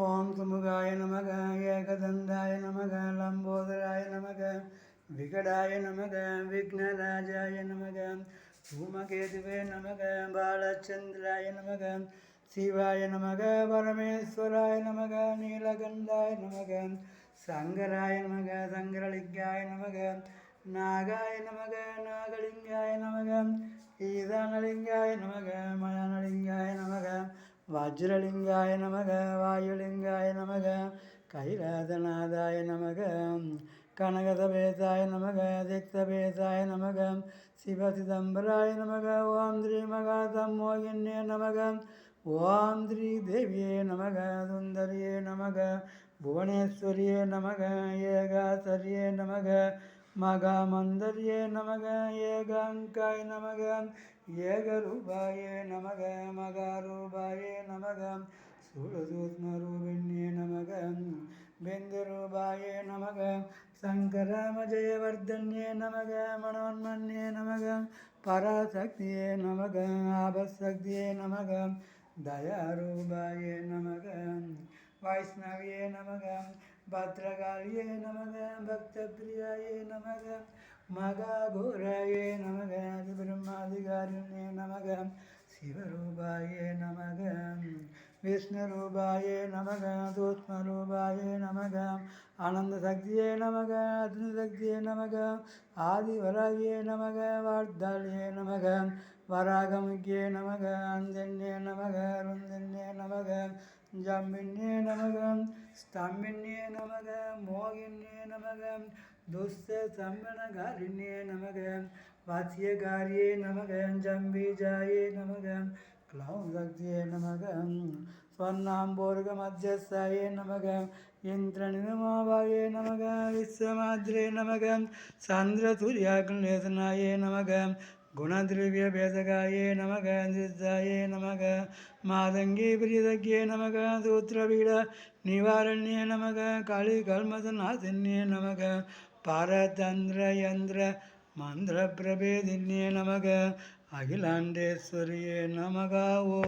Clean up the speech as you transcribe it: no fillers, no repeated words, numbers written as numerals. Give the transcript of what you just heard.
ஓம் சுமுகாய நமக ஏகதந்தாய நமக லம்போதராய நமக விகடாய நமக விக்னராஜாய நமக தூமகேதுவே நமக பாலச்சந்திராய நமக சிவாய நமக பரமேஸ்வராய நமக நீலகண்டாய நமக சங்கராய நமக சங்கரலிங்காய நமக நாகாய நமக நாகலிங்காய நமக ஈதானலிங்காய நமக மயானலிங்காய நமக வஜ்ரலிங்காய நமக வாயுலிங்காய நமக கைலாசநாதாய நமக கனகசபேதாய நமக திக்தபேதாய நமக சிவசிதம்பராய நமக ஓம் ஸ்ரீ மகாதம்மோகின்யே நமக ஓம் ஸ்ரீ தேவியே நமக சுந்தரியே நமக புவனேஸ்வரியே நமக ஏகாசரியே நமக மகாமந்தரியே நமக ஏகாங்காய நமக ஏகரூபாயே நமக மகாரூபாயே நமக சூழசூத்மரூபிண்யே நமக பிந்துரூபாயே நமக சங்கராமஜயவர்தன்யே நமக மனோன்மன்யே நமக பராசக்தியே நமக ஆபசக்தியே நமக தயாரூபாயே நமக வைஷ்ணவியே நமக பத்ரகாளியே நமக பக்தப்பிரியாயே நமக மகாகோராயே நமக பிரம்மாதிகாரியே நமக சிவரூபாயே நமக விஷ்ணுரூபாயே நமக சூக்ஷ்மரூபாயே நமக ஆனந்தசக்தியே நமக அக்னிசக்தியே நமக ஆதிவராகியே நமக வார்த்தாளியே நமக வராகமுக்கியே நமக அஞ்சன்யே நமக ருந்தன்யே நமக ஜம்பின்யே நமக ஸ்தம்பின்யே நமக மோகின்யே நமக துஸ்த சம்பனகாரிண்யே நமக வாத்தியகாரியே நமக ஜம்பீஜாயே நமக क्लौसक्तिये नमः स्वर्णाम्बोर्गमध्यस्थाये नमः इन्द्रनिर्मावाये नमः विश्वमाद्रे नमः चन्द्रसूर्याग्नेतनाये नमः गुणद्रव्यभेदकाये नमः निजाये नमः मादङ्गीप्रियज्ञे नमः सूत्रपीड निवारण्ये नमः कालीकल्मषनाशिन्ये नमः पारतन्द्रयन्द्र मन्त्रप्रभेदिन्ये नमः अखिलाण्डेश्वर्ये नमः।